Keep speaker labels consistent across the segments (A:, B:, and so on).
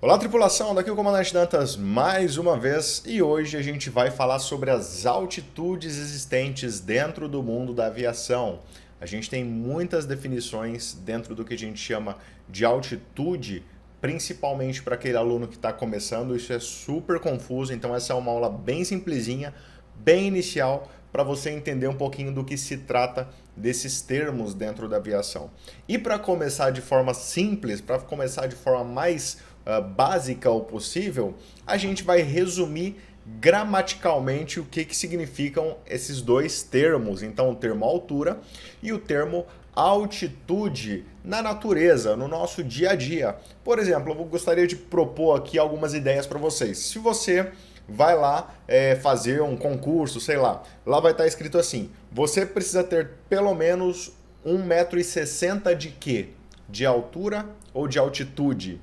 A: Olá, tripulação, daqui é o Comandante Dantas mais uma vez e hoje a gente vai falar sobre as altitudes existentes dentro do mundo da aviação. A gente tem muitas definições dentro do que a gente chama de altitude, principalmente para aquele aluno que está começando, isso é super confuso, então essa é uma aula bem simplesinha, bem inicial, para você entender um pouquinho do que se trata desses termos dentro da aviação. E para começar de forma simples, para começar de forma mais básica o possível, a gente vai resumir gramaticalmente o que significam esses dois termos. Então, o termo altura e o termo altitude na natureza, no nosso dia a dia. Por exemplo, eu gostaria de propor aqui algumas ideias para vocês. Se você vai lá fazer um concurso, sei lá vai estar escrito assim: você precisa ter pelo menos 1,60 m de quê? De altura ou de altitude?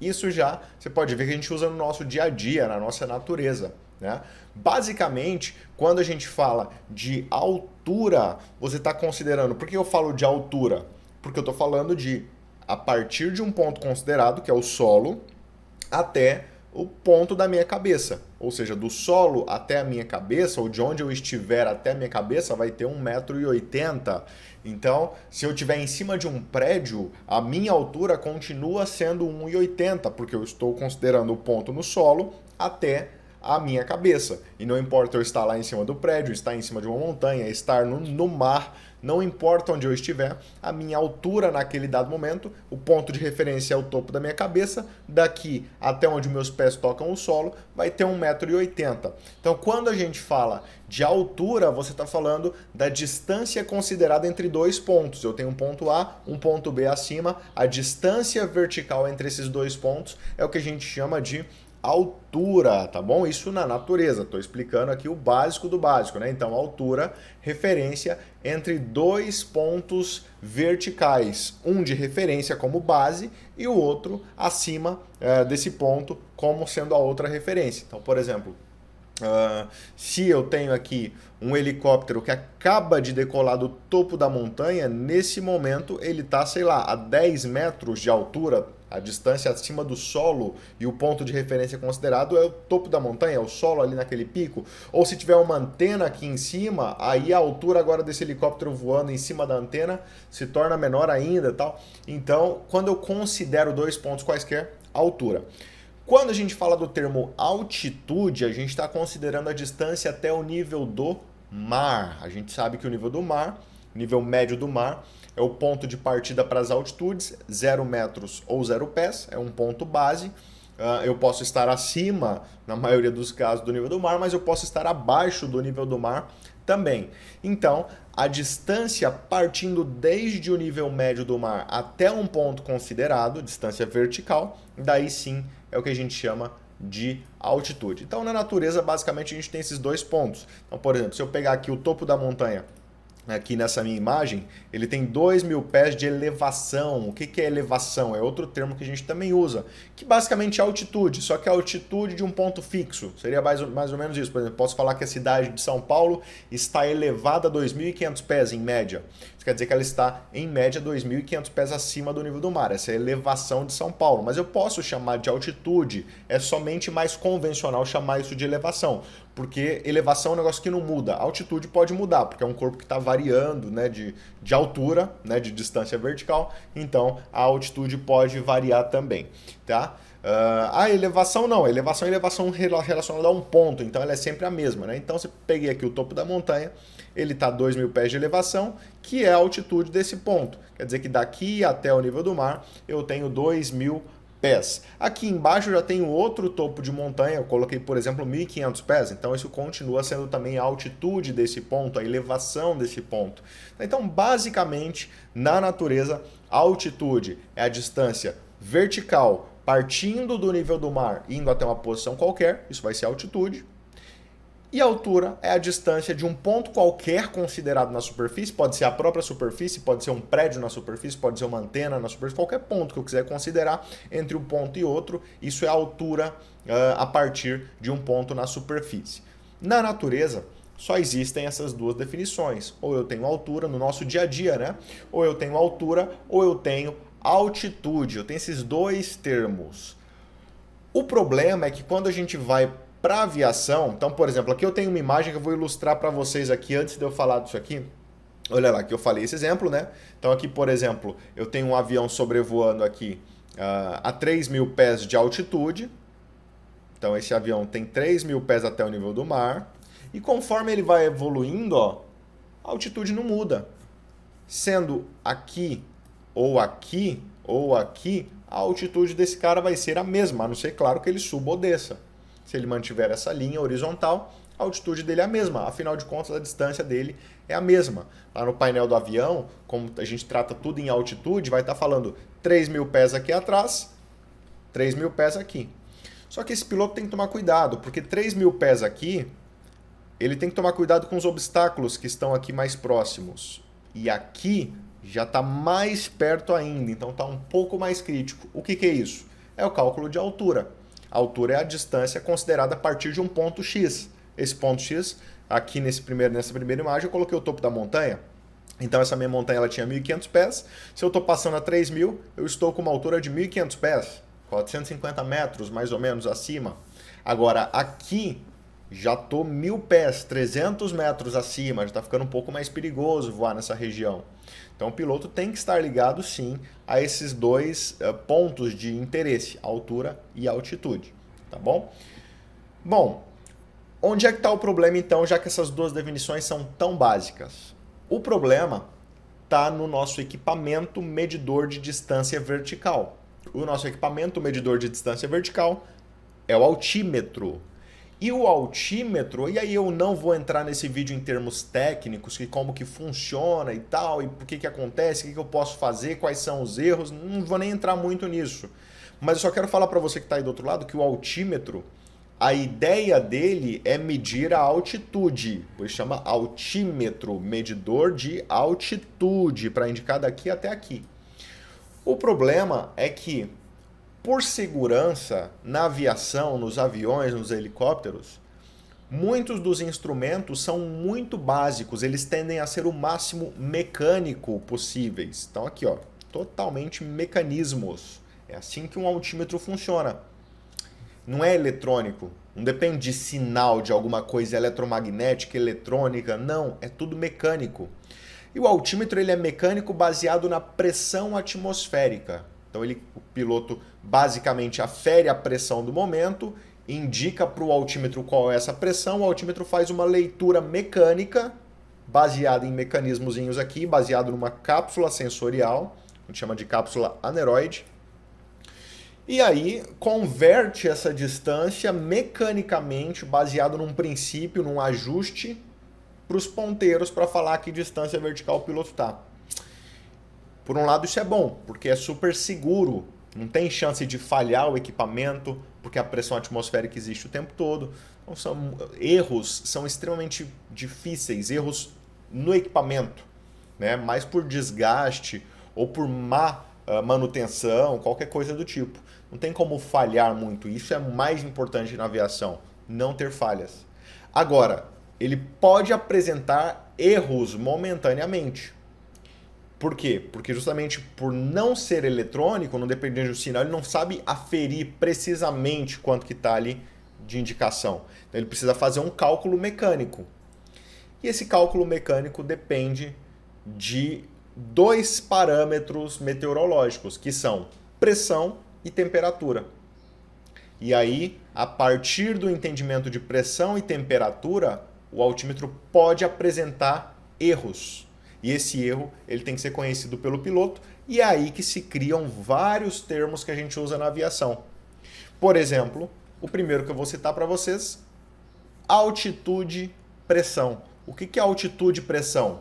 A: Isso já você pode ver que a gente usa no nosso dia a dia, na nossa natureza, né? Basicamente, quando a gente fala de altura, você está considerando... Por que eu falo de altura? Porque eu estou falando de a partir de um ponto considerado, que é o solo, até o ponto da minha cabeça. Ou seja, do solo até a minha cabeça, ou de onde eu estiver até a minha cabeça, vai ter 1,80 m. Então, se eu estiver em cima de um prédio, a minha altura continua sendo 1,80 m, porque eu estou considerando o ponto no solo até a minha cabeça. E não importa eu estar lá em cima do prédio, estar em cima de uma montanha, estar no mar, não importa onde eu estiver, a minha altura naquele dado momento, o ponto de referência é o topo da minha cabeça, daqui até onde meus pés tocam o solo, vai ter 1,80 m. Então, quando a gente fala de altura, você está falando da distância considerada entre dois pontos. Eu tenho um ponto A, um ponto B acima, a distância vertical entre esses dois pontos é o que a gente chama de altura, tá bom? Isso na natureza, estou explicando aqui o básico do básico, né? Então, altura, referência entre dois pontos verticais, um de referência como base e o outro acima desse ponto como sendo a outra referência. Então, por exemplo, se eu tenho aqui um helicóptero que acaba de decolar do topo da montanha, nesse momento ele está, sei lá, a 10 metros de altura, a distância acima do solo, e o ponto de referência considerado é o topo da montanha, é o solo ali naquele pico. Ou se tiver uma antena aqui em cima, aí a altura agora desse helicóptero voando em cima da antena se torna menor ainda, tal. Então, quando eu considero dois pontos quaisquer, altura. Quando a gente fala do termo altitude, a gente está considerando a distância até o nível do mar. A gente sabe que o nível do mar, nível médio do mar, é o ponto de partida para as altitudes, 0 metros ou 0 pés, é um ponto base. Eu posso estar acima, na maioria dos casos, do nível do mar, mas eu posso estar abaixo do nível do mar também. Então, a distância partindo desde o nível médio do mar até um ponto considerado, distância vertical, daí sim é o que a gente chama de altitude. Então, na natureza, basicamente, a gente tem esses dois pontos. Então, por exemplo, se eu pegar aqui o topo da montanha, aqui nessa minha imagem, ele tem 2.000 pés de elevação. O que é elevação? É outro termo que a gente também usa, que basicamente é altitude, só que é a altitude de um ponto fixo. Seria mais ou menos isso. Por exemplo, posso falar que a cidade de São Paulo está elevada a 2.500 pés em média. Isso quer dizer que ela está, em média, 2.500 pés acima do nível do mar. Essa é a elevação de São Paulo. Mas eu posso chamar de altitude, é somente mais convencional chamar isso de elevação, porque elevação é um negócio que não muda. A altitude pode mudar, porque é um corpo que está variando, né, de altura, né, de distância vertical, então a altitude pode variar também, tá? A elevação não, a elevação é elevação relacionada a um ponto, então ela é sempre a mesma, né? Então, se peguei aqui o topo da montanha, ele está a 2.000 pés de elevação, que é a altitude desse ponto. Quer dizer que daqui até o nível do mar, eu tenho 2.000 pés. Aqui embaixo eu já tenho outro topo de montanha, eu coloquei, por exemplo, 1.500 pés, então isso continua sendo também a altitude desse ponto, a elevação desse ponto. Então, basicamente, na natureza, a altitude é a distância vertical partindo do nível do mar, indo até uma posição qualquer, isso vai ser altitude. E a altura é a distância de um ponto qualquer considerado na superfície, pode ser a própria superfície, pode ser um prédio na superfície, pode ser uma antena na superfície, qualquer ponto que eu quiser considerar entre um ponto e outro, isso é a altura a partir de um ponto na superfície. Na natureza, só existem essas duas definições, ou eu tenho altura no nosso dia a dia, né? Ou eu tenho altura, ou eu tenho altitude, eu tenho esses dois termos. O problema é que quando a gente vai para aviação, então, por exemplo, aqui eu tenho uma imagem que eu vou ilustrar para vocês aqui antes de eu falar disso aqui. Olha lá, que eu falei esse exemplo, né? Então aqui, por exemplo, eu tenho um avião sobrevoando aqui a 3.000 pés de altitude. Então esse avião tem 3.000 pés até o nível do mar. E conforme ele vai evoluindo, ó, a altitude não muda. Sendo aqui, ou aqui, ou aqui, a altitude desse cara vai ser a mesma, a não ser, claro, que ele suba ou desça. Se ele mantiver essa linha horizontal, a altitude dele é a mesma. Afinal de contas, a distância dele é a mesma. Lá no painel do avião, como a gente trata tudo em altitude, vai estar falando 3.000 pés aqui atrás, 3.000 pés aqui. Só que esse piloto tem que tomar cuidado, porque 3.000 pés aqui, ele tem que tomar cuidado com os obstáculos que estão aqui mais próximos. E aqui já está mais perto ainda, então está um pouco mais crítico. O que é isso? É o cálculo de altura. A altura é a distância considerada a partir de um ponto X. Esse ponto X, aqui nessa primeira imagem, eu coloquei o topo da montanha. Então essa minha montanha ela tinha 1.500 pés. Se eu estou passando a 3.000, eu estou com uma altura de 1.500 pés. 450 metros mais ou menos acima. Agora aqui já estou 1.000 pés, 300 metros acima. Já está ficando um pouco mais perigoso voar nessa região. Então o piloto tem que estar ligado sim a esses dois pontos de interesse, altura e altitude. Tá bom? Bom, onde é que está o problema então, já que essas duas definições são tão básicas? O problema está no nosso equipamento medidor de distância vertical. O nosso equipamento medidor de distância vertical é o altímetro. E o altímetro, e aí eu não vou entrar nesse vídeo em termos técnicos, que como que funciona e tal, e por que acontece, o que eu posso fazer, quais são os erros, não vou nem entrar muito nisso. Mas eu só quero falar para você que está aí do outro lado que o altímetro, a ideia dele é medir a altitude, pois chama altímetro, medidor de altitude, para indicar daqui até aqui. O problema é que, por segurança, na aviação, nos aviões, nos helicópteros, muitos dos instrumentos são muito básicos, eles tendem a ser o máximo mecânico possíveis. Então aqui, ó, totalmente mecanismos. É assim que um altímetro funciona. Não é eletrônico, não depende de sinal de alguma coisa eletromagnética, eletrônica, não, é tudo mecânico. E o altímetro ele é mecânico baseado na pressão atmosférica. Então o piloto basicamente afere a pressão do momento, indica para o altímetro qual é essa pressão, o altímetro faz uma leitura mecânica, baseada em mecanismozinhos aqui, baseado numa cápsula sensorial, a gente chama de cápsula aneroide, e aí converte essa distância mecanicamente, baseado num princípio, num ajuste, para os ponteiros para falar que distância vertical o piloto está. Por um lado isso é bom, porque é super seguro, não tem chance de falhar o equipamento, porque a pressão atmosférica existe o tempo todo. Então, erros são extremamente difíceis, erros no equipamento, né? Mais por desgaste ou por má manutenção, qualquer coisa do tipo. Não tem como falhar muito, isso é mais importante na aviação, não ter falhas. Agora, ele pode apresentar erros momentaneamente. Por quê? Porque justamente por não ser eletrônico, não dependendo do sinal, ele não sabe aferir precisamente quanto que está ali de indicação. Então ele precisa fazer um cálculo mecânico. E esse cálculo mecânico depende de dois parâmetros meteorológicos, que são pressão e temperatura. E aí, a partir do entendimento de pressão e temperatura, o altímetro pode apresentar erros. E esse erro ele tem que ser conhecido pelo piloto e é aí que se criam vários termos que a gente usa na aviação. Por exemplo, o primeiro que eu vou citar para vocês, altitude, pressão. O que é altitude e pressão?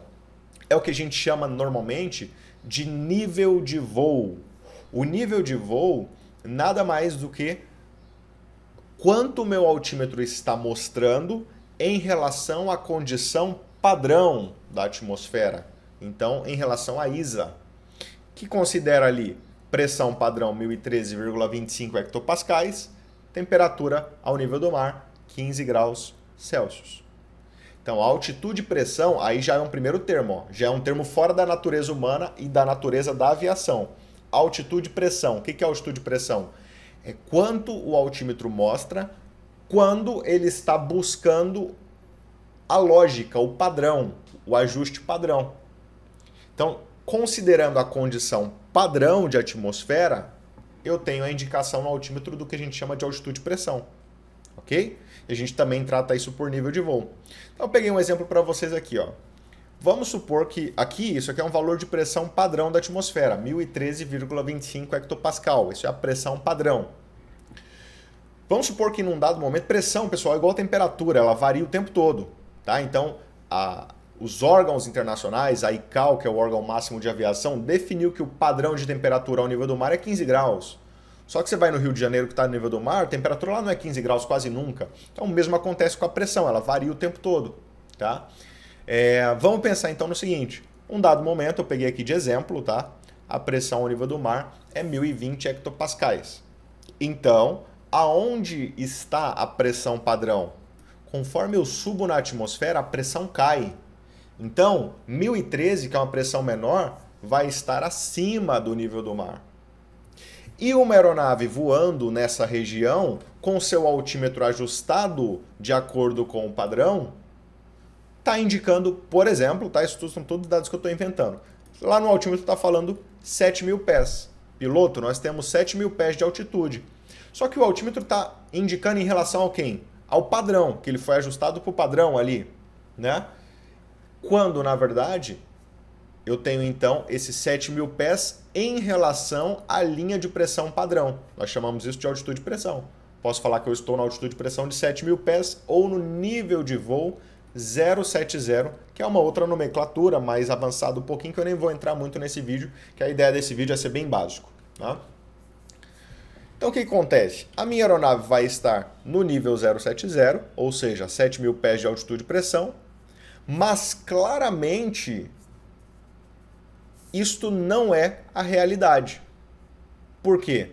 A: É o que a gente chama normalmente de nível de voo. O nível de voo nada mais do que quanto o meu altímetro está mostrando em relação à condição padrão da atmosfera. Então, em relação à ISA, que considera ali pressão padrão 1013,25 hectopascais, temperatura ao nível do mar 15 graus Celsius. Então, altitude e pressão, aí já é um primeiro termo, ó, já é um termo fora da natureza humana e da natureza da aviação. Altitude e pressão. O que é altitude e pressão? É quanto o altímetro mostra quando ele está buscando a lógica, o padrão, o ajuste padrão. Então, considerando a condição padrão de atmosfera, eu tenho a indicação no altímetro do que a gente chama de altitude e pressão. Ok? E a gente também trata isso por nível de voo. Então, eu peguei um exemplo para vocês aqui, ó. Vamos supor que isso aqui é um valor de pressão padrão da atmosfera, 1013,25 hectopascal. Isso é a pressão padrão. Vamos supor que num dado momento, pressão, pessoal, é igual a temperatura, ela varia o tempo todo. Tá? Então, os órgãos internacionais, a ICAO, que é o órgão máximo de aviação, definiu que o padrão de temperatura ao nível do mar é 15 graus. Só que você vai no Rio de Janeiro, que está no nível do mar, a temperatura lá não é 15 graus quase nunca. Então, o mesmo acontece com a pressão, ela varia o tempo todo. Tá? Vamos pensar então no seguinte, um dado momento, eu peguei aqui de exemplo, tá? A pressão ao nível do mar é 1020 hectopascais. Então, aonde está a pressão padrão? Conforme eu subo na atmosfera, a pressão cai. Então, 1013, que é uma pressão menor, vai estar acima do nível do mar. E uma aeronave voando nessa região, com seu altímetro ajustado de acordo com o padrão, está indicando, por exemplo, tá? Isso são todos dados que eu estou inventando. Lá no altímetro está falando 7.000 pés. Piloto, nós temos 7.000 pés de altitude. Só que o altímetro está indicando em relação ao quem? Ao padrão, que ele foi ajustado para o padrão ali, né? Quando, na verdade, eu tenho então esses 7.000 pés em relação à linha de pressão padrão. Nós chamamos isso de altitude e pressão. Posso falar que eu estou na altitude e pressão de 7.000 pés ou no nível de voo 070, que é uma outra nomenclatura mais avançada um pouquinho, que eu nem vou entrar muito nesse vídeo, que a ideia desse vídeo é ser bem básico. Tá? Então o que acontece? A minha aeronave vai estar no nível 070, ou seja, 7.000 pés de altitude e pressão, mas claramente isto não é a realidade. Por quê?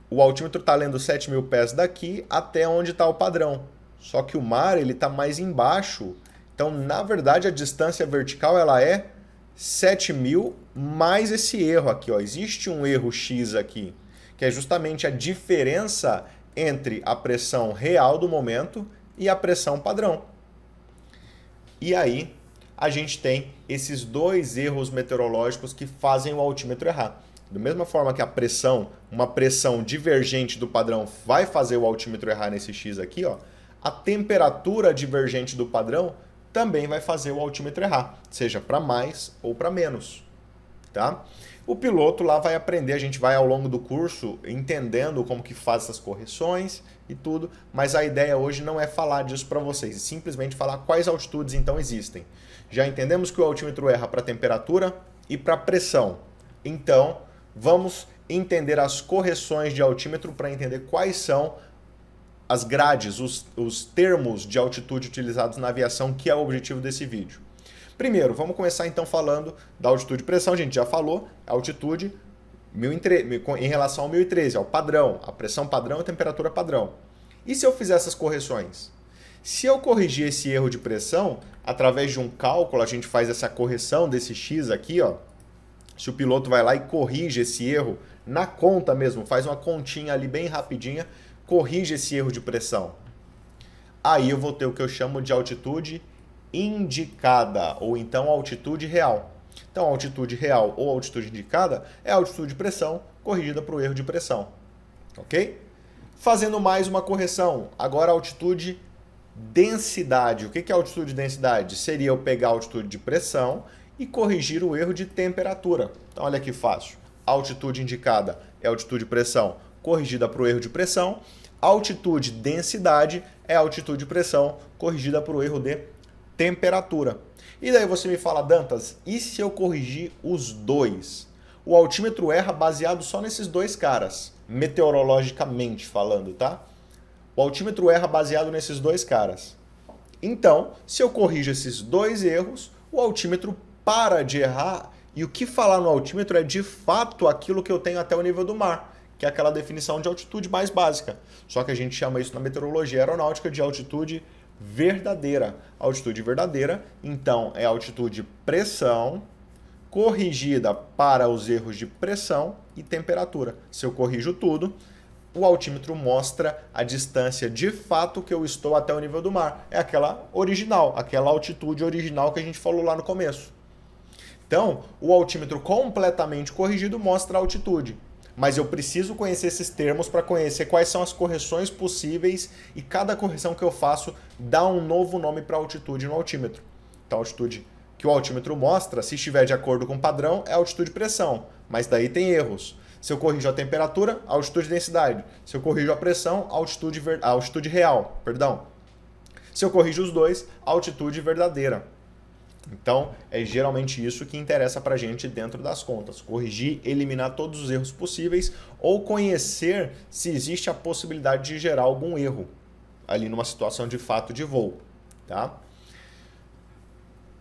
A: O altímetro está lendo 7.000 pés daqui até onde está o padrão. Só que o mar está mais embaixo. Então, na verdade, a distância vertical ela é 7.000 mais esse erro aqui. Ó. Existe um erro X aqui, que é justamente a diferença entre a pressão real do momento e a pressão padrão. E aí, a gente tem esses dois erros meteorológicos que fazem o altímetro errar. Da mesma forma que a pressão, uma pressão divergente do padrão vai fazer o altímetro errar nesse X aqui, ó, a temperatura divergente do padrão também vai fazer o altímetro errar, seja para mais ou para menos. Tá? O piloto lá vai aprender, a gente vai ao longo do curso entendendo como que faz essas correções e tudo, mas a ideia hoje não é falar disso para vocês, é simplesmente falar quais altitudes então existem. Já entendemos que o altímetro erra para temperatura e para pressão. Então, vamos entender as correções de altímetro para entender quais são as grades, os termos de altitude utilizados na aviação, que é o objetivo desse vídeo. Primeiro, vamos começar então falando da altitude e pressão, a gente já falou, a altitude em relação ao 1013, ao padrão, a pressão padrão e a temperatura padrão. E se eu fizer essas correções? Se eu corrigir esse erro de pressão, através de um cálculo, a gente faz essa correção desse X aqui, ó. Se o piloto vai lá e corrige esse erro na conta mesmo, faz uma continha ali bem rapidinha, corrige esse erro de pressão. Aí eu vou ter o que eu chamo de altitude indicada, ou então altitude real. Então, altitude real ou altitude indicada é a altitude de pressão corrigida para o erro de pressão. Ok? Fazendo mais uma correção, agora a altitude densidade. O que é altitude e densidade? Seria eu pegar a altitude de pressão e corrigir o erro de temperatura. Então, olha que fácil. A altitude indicada é a altitude de pressão corrigida para o erro de pressão. Altitude densidade é a altitude de pressão corrigida para o erro de temperatura. E daí você me fala, Dantas, e se eu corrigir os dois? O altímetro erra baseado só nesses dois caras, meteorologicamente falando, tá? O altímetro erra baseado nesses dois caras. Então, se eu corrijo esses dois erros, o altímetro para de errar. E o que falar no altímetro é de fato aquilo que eu tenho até o nível do mar, que é aquela definição de altitude mais básica. Só que a gente chama isso na meteorologia aeronáutica de altitude verdadeira. Altitude verdadeira, então, é a altitude pressão corrigida para os erros de pressão e temperatura. Se eu corrijo tudo, o altímetro mostra a distância de fato que eu estou até o nível do mar. É aquela original, aquela altitude original que a gente falou lá no começo. Então, o altímetro completamente corrigido mostra a altitude. Mas eu preciso conhecer esses termos para conhecer quais são as correções possíveis e cada correção que eu faço dá um novo nome para a altitude no altímetro. Então, a altitude que o altímetro mostra, se estiver de acordo com o padrão, é altitude e pressão. Mas daí tem erros. Se eu corrijo a temperatura, altitude e densidade. Se eu corrijo a pressão, altitude real. Perdão. Se eu corrijo os dois, altitude verdadeira. Então, é geralmente isso que interessa para a gente dentro das contas. Corrigir, eliminar todos os erros possíveis ou conhecer se existe a possibilidade de gerar algum erro ali numa situação de fato de voo. Tá?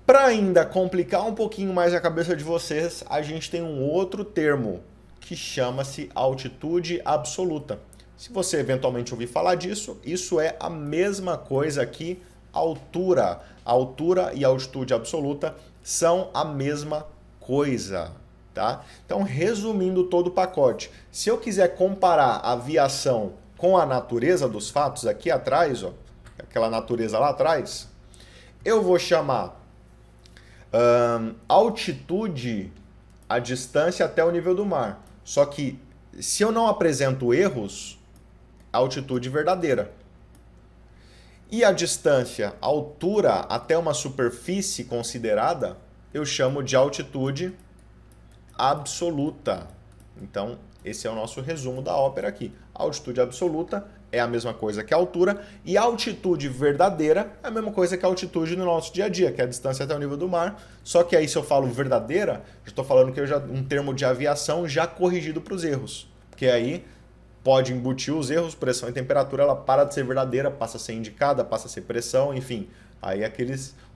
A: Para ainda complicar um pouquinho mais a cabeça de vocês, a gente tem um outro termo que chama-se altitude absoluta. Se você eventualmente ouvir falar disso, isso é a mesma coisa que altura. Altura e altitude absoluta são a mesma coisa, tá? Então, resumindo todo o pacote, se eu quiser comparar a aviação com a natureza dos fatos aqui atrás, ó, aquela natureza lá atrás, eu vou chamar altitude a distância até o nível do mar. Só que se eu não apresento erros, altitude verdadeira. E a distância, a altura até uma superfície considerada, eu chamo de altitude absoluta. Então, esse é o nosso resumo da ópera aqui. A altitude absoluta é a mesma coisa que a altura e a altitude verdadeira é a mesma coisa que a altitude no nosso dia a dia, que é a distância até o nível do mar. Só que aí, se eu falo verdadeira, já estou falando que um termo de aviação já corrigido para os erros. Porque aí pode embutir os erros, pressão e temperatura, ela para de ser verdadeira, passa a ser indicada, passa a ser pressão, enfim. Aí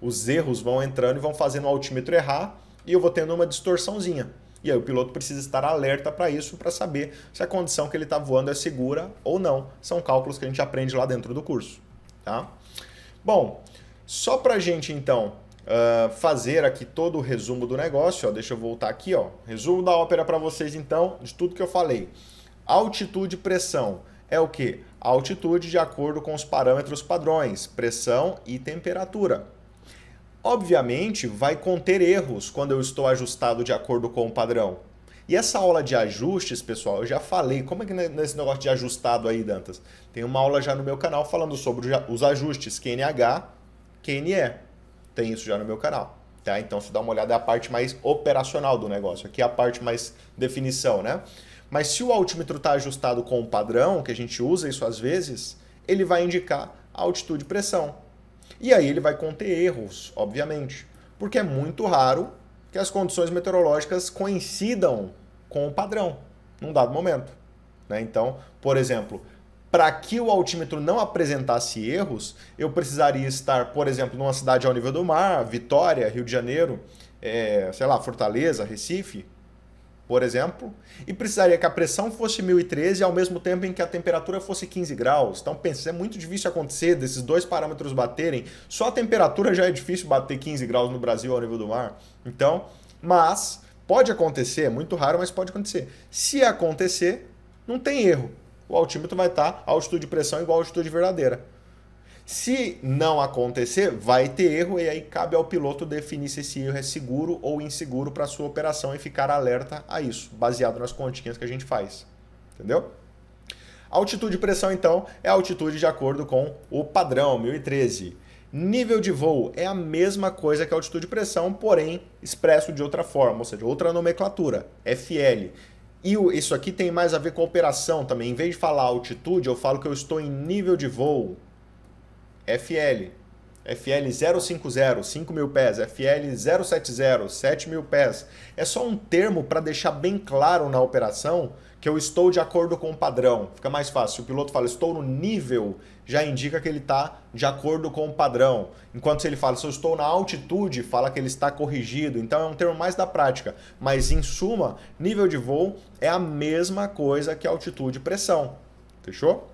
A: os erros vão entrando e vão fazendo o altímetro errar e eu vou tendo uma distorçãozinha. E aí o piloto precisa estar alerta para isso, para saber se a condição que ele está voando é segura ou não. São cálculos que a gente aprende lá dentro do curso. Tá? Bom, só para a gente então fazer aqui todo o resumo do negócio, ó, deixa eu voltar aqui, ó, resumo da ópera para vocês então, de tudo que eu falei. Altitude e pressão é o quê? A altitude de acordo com os parâmetros padrões, pressão e temperatura. Obviamente, vai conter erros quando eu estou ajustado de acordo com o padrão. E essa aula de ajustes, pessoal, eu já falei. Como é que nesse negócio de ajustado aí, Dantas? Tem uma aula já no meu canal falando sobre os ajustes QNH, QNE. Tem isso já no meu canal. Tá? Então, se dá uma olhada, é a parte mais operacional do negócio. Aqui é a parte mais definição, né? Mas se o altímetro está ajustado com o padrão, que a gente usa isso às vezes, ele vai indicar altitude e pressão. E aí ele vai conter erros, obviamente, porque é muito raro que as condições meteorológicas coincidam com o padrão num dado momento. Né? Então, por exemplo, para que o altímetro não apresentasse erros, eu precisaria estar, por exemplo, numa cidade ao nível do mar, Vitória, Rio de Janeiro, sei lá, Fortaleza, Recife, por exemplo, e precisaria que a pressão fosse 1013 ao mesmo tempo em que a temperatura fosse 15 graus. Então, pensa, é muito difícil acontecer desses dois parâmetros baterem. Só a temperatura já é difícil bater 15 graus no Brasil ao nível do mar. Então, mas pode acontecer, é muito raro, mas pode acontecer. Se acontecer, não tem erro. O altímetro vai estar a altitude de pressão igual a altitude verdadeira. Se não acontecer, vai ter erro e aí cabe ao piloto definir se esse erro é seguro ou inseguro para a sua operação e ficar alerta a isso, baseado nas continhas que a gente faz. Entendeu? A altitude de pressão, então, é a altitude de acordo com o padrão 1013. Nível de voo é a mesma coisa que a altitude de pressão, porém expresso de outra forma, ou seja, outra nomenclatura, FL. E isso aqui tem mais a ver com a operação também. Em vez de falar altitude, eu falo que eu estou em nível de voo. FL 050, 5.000 pés, FL 070, 7.000 pés. É só um termo para deixar bem claro na operação que eu estou de acordo com o padrão. Fica mais fácil. Se o piloto fala estou no nível, já indica que ele está de acordo com o padrão. Enquanto se ele fala se eu estou na altitude, fala que ele está corrigido. Então é um termo mais da prática. Mas em suma, nível de voo é a mesma coisa que altitude e pressão. Fechou?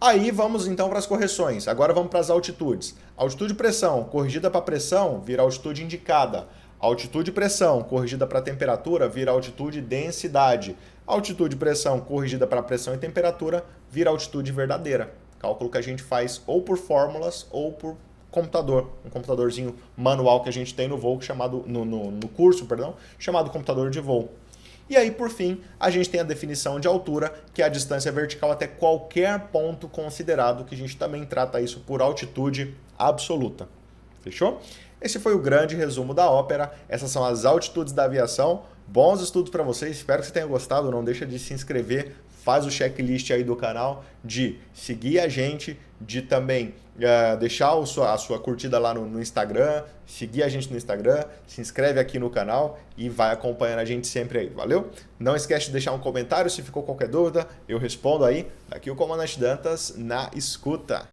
A: Aí vamos então para as correções. Agora vamos para as altitudes. Altitude e pressão corrigida para pressão vira altitude indicada. Altitude e pressão corrigida para temperatura vira altitude e densidade. Altitude e pressão corrigida para pressão e temperatura vira altitude verdadeira. Cálculo que a gente faz ou por fórmulas ou por computador, um computadorzinho manual que a gente tem no voo, chamado, no curso, perdão, chamado computador de voo. E aí, por fim, a gente tem a definição de altura, que é a distância vertical até qualquer ponto considerado, que a gente também trata isso por altitude absoluta. Fechou? Esse foi o grande resumo da ópera. Essas são as altitudes da aviação. Bons estudos para vocês. Espero que você tenha gostado. Não deixa de se inscrever. Faz o checklist aí do canal, de seguir a gente, de também deixar a sua curtida lá no Instagram, seguir a gente no Instagram, se inscreve aqui no canal e vai acompanhando a gente sempre aí, valeu? Não esquece de deixar um comentário se ficou qualquer dúvida, eu respondo aí. Aqui o Comandante Dantas na escuta.